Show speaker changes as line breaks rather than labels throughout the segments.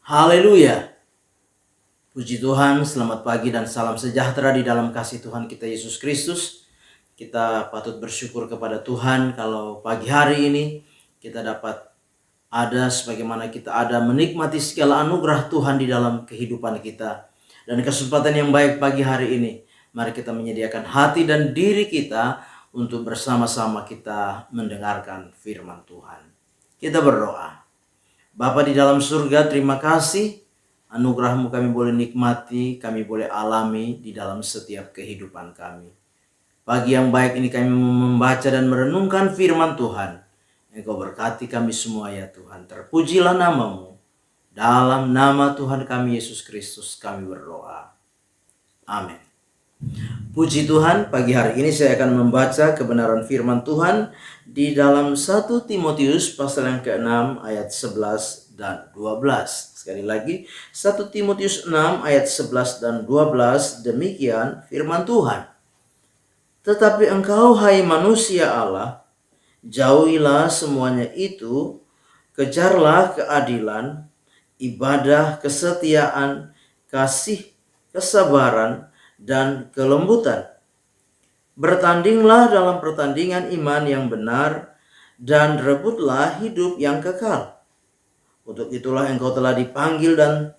Haleluya. Puji Tuhan, selamat pagi dan salam sejahtera di dalam kasih Tuhan kita Yesus Kristus. Kita patut bersyukur kepada Tuhan kalau pagi hari ini kita dapat ada sebagaimana kita ada menikmati segala anugerah Tuhan di dalam kehidupan kita. Dan kesempatan yang baik pagi hari ini, mari kita menyediakan hati dan diri kita untuk bersama-sama kita mendengarkan firman Tuhan. Kita berdoa. Bapa di dalam surga, terima kasih anugerah-Mu kami boleh nikmati, kami boleh alami di dalam setiap kehidupan kami. Pagi yang baik ini kami membaca dan merenungkan firman Tuhan. Engkau berkati kami semua ya Tuhan. Terpujilah nama-Mu. Dalam nama Tuhan kami Yesus Kristus kami berdoa. Amin. Puji Tuhan, pagi hari ini saya akan membaca kebenaran firman Tuhan di dalam 1 Timotius pasal yang ke-6 ayat 11 dan 12. Sekali lagi, 1 Timotius 6 ayat 11 dan 12, demikian firman Tuhan. Tetapi engkau hai manusia Allah, jauhilah semuanya itu, kejarlah keadilan, ibadah, kesetiaan, kasih, kesabaran, dan kelembutan. Bertandinglah dalam pertandingan iman yang benar dan rebutlah hidup yang kekal. Untuk itulah engkau telah dipanggil dan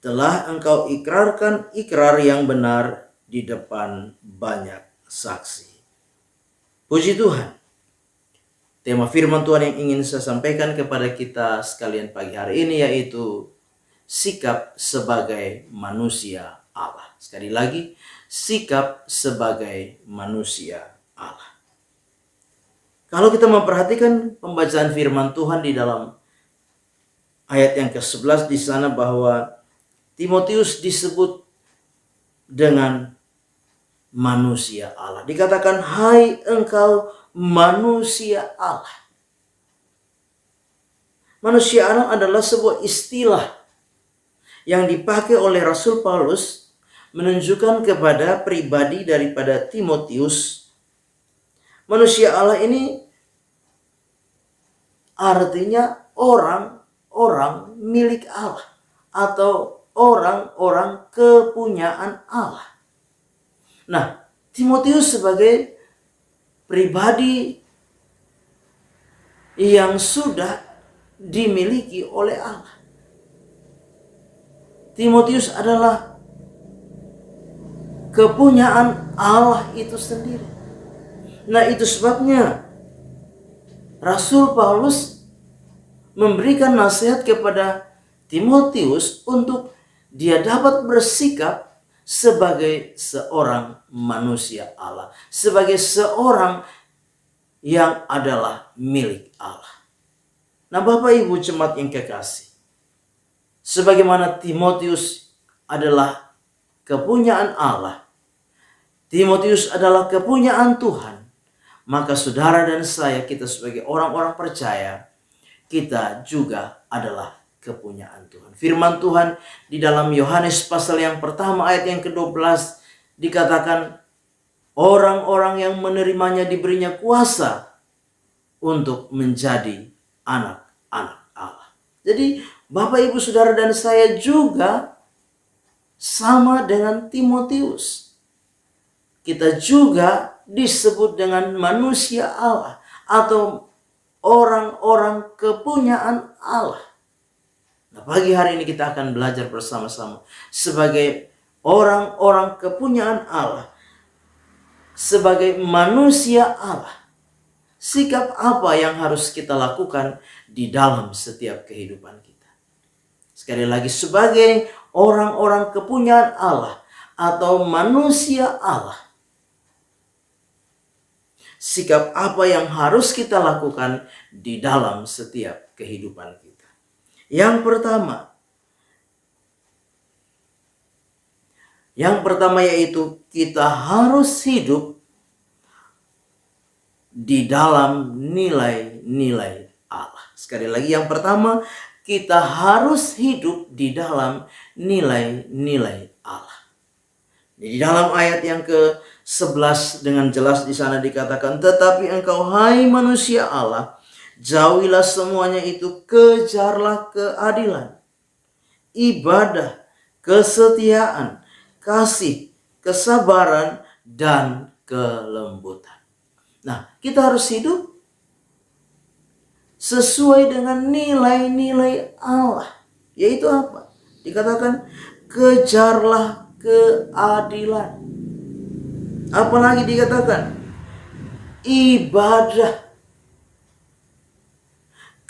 telah engkau ikrarkan ikrar yang benar di depan banyak saksi. Puji Tuhan. Tema firman Tuhan yang ingin saya sampaikan kepada kita sekalian pagi hari ini yaitu sikap sebagai manusia Allah. Sekali lagi, sikap sebagai manusia Allah. Kalau kita memperhatikan pembacaan firman Tuhan di dalam ayat yang ke-11 di sana bahwa Timotius disebut dengan manusia Allah. Dikatakan, hai engkau manusia Allah. Manusia Allah adalah sebuah istilah yang dipakai oleh Rasul Paulus menunjukkan kepada pribadi daripada Timotius. Manusia Allah ini artinya orang-orang milik Allah atau orang-orang kepunyaan Allah. Nah, Timotius sebagai pribadi yang sudah dimiliki oleh Allah. Timotius adalah kepunyaan Allah itu sendiri. Nah, itu sebabnya Rasul Paulus memberikan nasihat kepada Timotius untuk dia dapat bersikap sebagai seorang manusia Allah, sebagai seorang yang adalah milik Allah. Nah, Bapak Ibu jemaat yang kekasih, sebagaimana Timotius adalah kepunyaan Allah, Timotius adalah kepunyaan Tuhan, maka saudara dan saya, kita sebagai orang-orang percaya, kita juga adalah kepunyaan Tuhan. Firman Tuhan di dalam Yohanes pasal yang pertama ayat yang ke-12 dikatakan, orang-orang yang menerimanya diberinya kuasa untuk menjadi anak-anak Allah. Jadi Bapak Ibu Saudara dan saya juga sama dengan Timotius. Kita juga disebut dengan manusia Allah atau orang-orang kepunyaan Allah. Nah, pagi hari ini kita akan belajar bersama-sama sebagai orang-orang kepunyaan Allah, sebagai manusia Allah. Sikap apa yang harus kita lakukan di dalam setiap kehidupan kita. Sekali lagi, sebagai orang-orang kepunyaan Allah atau manusia Allah, sikap apa yang harus kita lakukan di dalam setiap kehidupan kita. Yang pertama yaitu kita harus hidup di dalam nilai-nilai Allah. Sekali lagi, yang pertama, kita harus hidup di dalam nilai-nilai Allah. Di dalam ayat yang ke-11 dengan jelas di sana dikatakan, tetapi engkau hai manusia Allah, Jauhilah semuanya itu, kejarlah keadilan, ibadah, kesetiaan, kasih, kesabaran, dan kelembutan. Nah, kita harus hidup sesuai dengan nilai-nilai Allah. Yaitu apa? Dikatakan kejarlah keadilan. Apalagi dikatakan ibadah.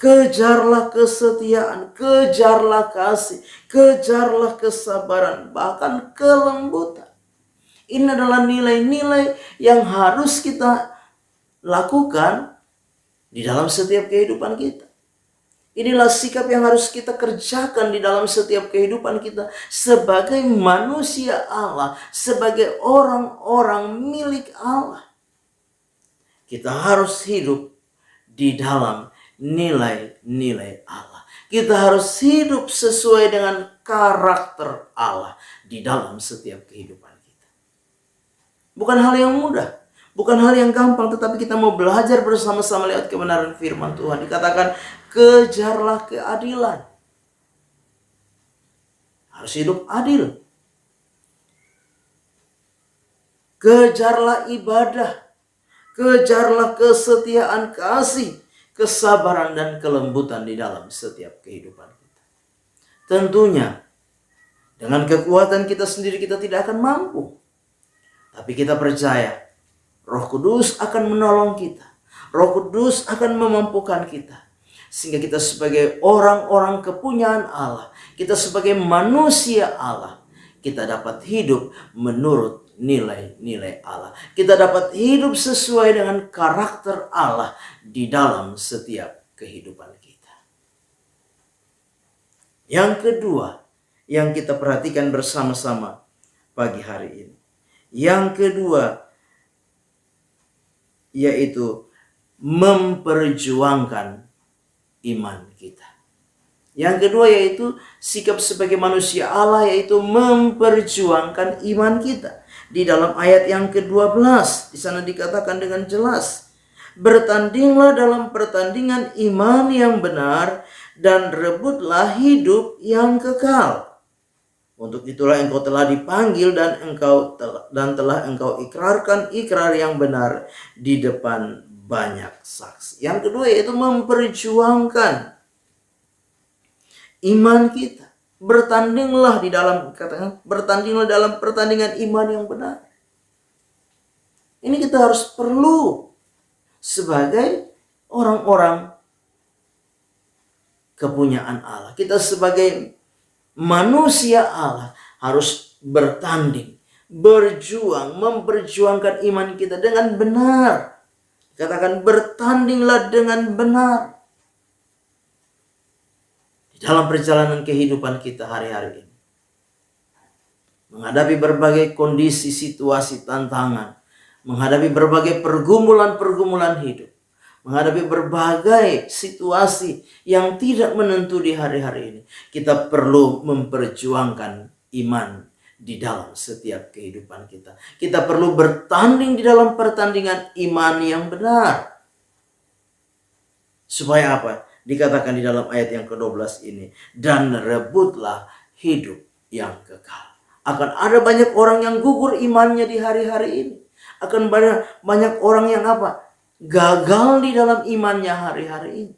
Kejarlah kesetiaan, kejarlah kasih, kejarlah kesabaran, bahkan kelembutan. Ini adalah nilai-nilai yang harus kita lakukan di dalam setiap kehidupan kita. Inilah sikap yang harus kita kerjakan di dalam setiap kehidupan kita sebagai manusia Allah, sebagai orang-orang milik Allah. Kita harus hidup di dalam nilai-nilai Allah. Kita harus hidup sesuai dengan karakter Allah di dalam setiap kehidupan kita. Bukan hal yang mudah, bukan hal yang gampang, tetapi kita mau belajar bersama-sama lewat kebenaran firman Tuhan. Dikatakan kejarlah keadilan. Harus hidup adil. Kejarlah ibadah. Kejarlah kesetiaan, kasih, kesabaran, dan kelembutan di dalam setiap kehidupan kita. Tentunya dengan kekuatan kita sendiri kita tidak akan mampu. Tapi kita percaya Roh Kudus akan menolong kita. Roh Kudus akan memampukan kita. Sehingga kita sebagai orang-orang kepunyaan Allah, kita sebagai manusia Allah, kita dapat hidup menurut nilai-nilai Allah. Kita dapat hidup sesuai dengan karakter Allah di dalam setiap kehidupan kita. Yang kedua yang kita perhatikan bersama-sama pagi hari ini. Yang kedua yaitu memperjuangkan iman kita. Yang kedua yaitu sikap sebagai manusia Allah, yaitu memperjuangkan iman kita. Di dalam ayat yang ke-12 di sana dikatakan dengan jelas, bertandinglah dalam pertandingan iman yang benar dan rebutlah hidup yang kekal. Untuk itulah engkau telah dipanggil dan telah engkau ikrarkan ikrar yang benar di depan banyak saksi. Yang kedua yaitu memperjuangkan iman kita. Bertandinglah bertandinglah dalam pertandingan iman yang benar. Ini kita harus perlu sebagai orang-orang kepunyaan Allah. Kita sebagai manusia Allah harus bertanding, berjuang, memperjuangkan iman kita dengan benar. Katakan bertandinglah dengan benar. Dalam perjalanan kehidupan kita hari-hari ini, menghadapi berbagai kondisi, situasi, tantangan, menghadapi berbagai pergumulan-pergumulan hidup, menghadapi berbagai situasi yang tidak menentu di hari-hari ini, kita perlu memperjuangkan iman di dalam setiap kehidupan kita. Kita perlu bertanding di dalam pertandingan iman yang benar. Supaya apa? Dikatakan di dalam ayat yang ke-12 ini, dan rebutlah hidup yang kekal. Akan ada banyak orang yang gugur imannya di hari-hari ini. Akan banyak orang yang gagal di dalam imannya hari-hari ini.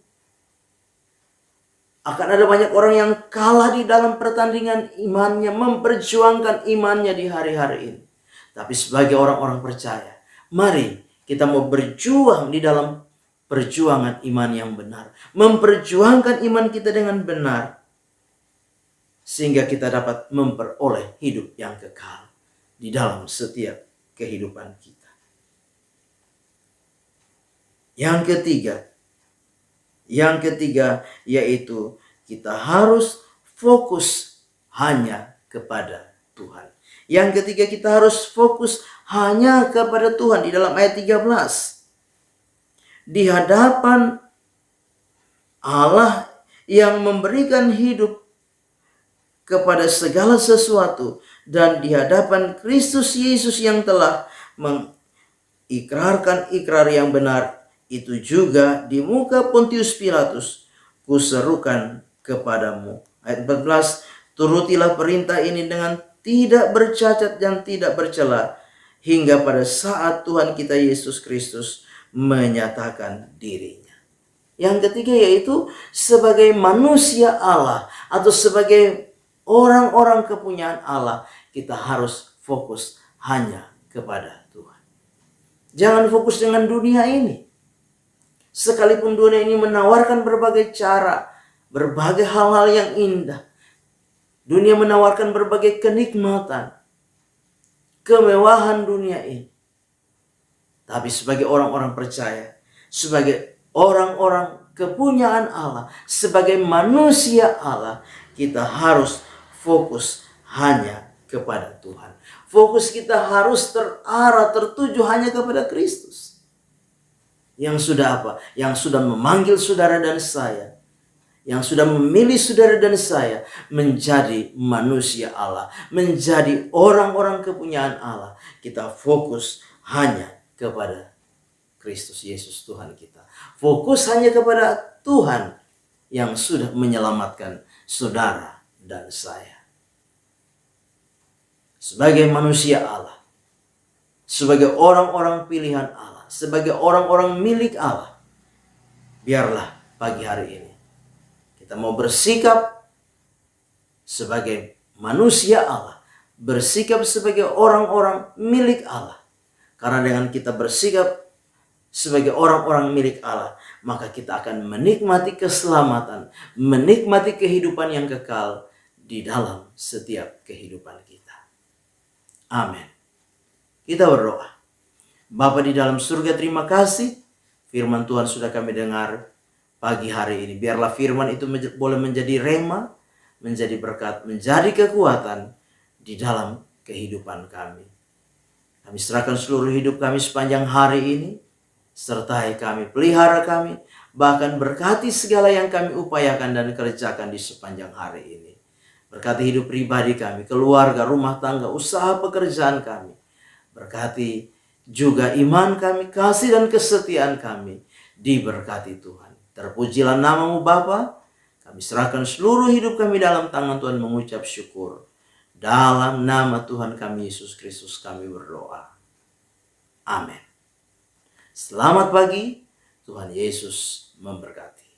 Akan ada banyak orang yang kalah di dalam pertandingan imannya, memperjuangkan imannya di hari-hari ini. Tapi sebagai orang-orang percaya, mari kita mau berjuang di dalam perjuangan iman yang benar. Memperjuangkan iman kita dengan benar. Sehingga kita dapat memperoleh hidup yang kekal di dalam setiap kehidupan kita. Yang ketiga yaitu kita harus fokus hanya kepada Tuhan. Yang ketiga kita harus fokus hanya kepada Tuhan. Di dalam ayat 13. Di hadapan Allah yang memberikan hidup kepada segala sesuatu, dan di hadapan Kristus Yesus yang telah mengikrarkan ikrar yang benar, itu juga di muka Pontius Pilatus kuserukan kepadamu. Ayat 14, turutilah perintah ini dengan tidak bercacat dan tidak bercela, hingga pada saat Tuhan kita Yesus Kristus menyatakan dirinya. Yang ketiga yaitu sebagai manusia Allah atau sebagai orang-orang kepunyaan Allah, kita harus fokus hanya kepada Tuhan. Jangan fokus dengan dunia ini. Sekalipun dunia ini menawarkan berbagai cara, berbagai hal-hal yang indah. Dunia menawarkan berbagai kenikmatan, kemewahan dunia ini. Tapi sebagai orang-orang percaya, sebagai orang-orang kepunyaan Allah, sebagai manusia Allah, kita harus fokus hanya kepada Tuhan. Fokus kita harus terarah, tertuju hanya kepada Kristus. Yang sudah apa? Yang sudah memanggil saudara dan saya, yang sudah memilih saudara dan saya menjadi manusia Allah, menjadi orang-orang kepunyaan Allah. Kita fokus hanya kepada Kristus Yesus Tuhan kita. Fokus hanya kepada Tuhan yang sudah menyelamatkan saudara dan saya. Sebagai manusia Allah, sebagai orang-orang pilihan Allah, sebagai orang-orang milik Allah, biarlah pagi hari ini kita mau bersikap sebagai manusia Allah, bersikap sebagai orang-orang milik Allah. Karena dengan kita bersikap sebagai orang-orang milik Allah, maka kita akan menikmati keselamatan, menikmati kehidupan yang kekal di dalam setiap kehidupan kita. Amin. Kita berdoa. Bapa di dalam surga, terima kasih firman Tuhan sudah kami dengar pagi hari ini. Biarlah firman itu boleh menjadi rema, menjadi berkat, menjadi kekuatan di dalam kehidupan kami. Kami serahkan seluruh hidup kami sepanjang hari ini. Sertai kami, pelihara kami, bahkan berkati segala yang kami upayakan dan kerjakan di sepanjang hari ini. Berkati hidup pribadi kami, keluarga, rumah tangga, usaha pekerjaan kami. Berkati juga iman kami, kasih dan kesetiaan kami. Diberkati Tuhan. Terpujilah nama-Mu Bapa. Kami serahkan seluruh hidup kami dalam tangan Tuhan, mengucap syukur. Dalam nama Tuhan kami Yesus Kristus kami berdoa. Amin. Selamat pagi, Tuhan Yesus memberkati.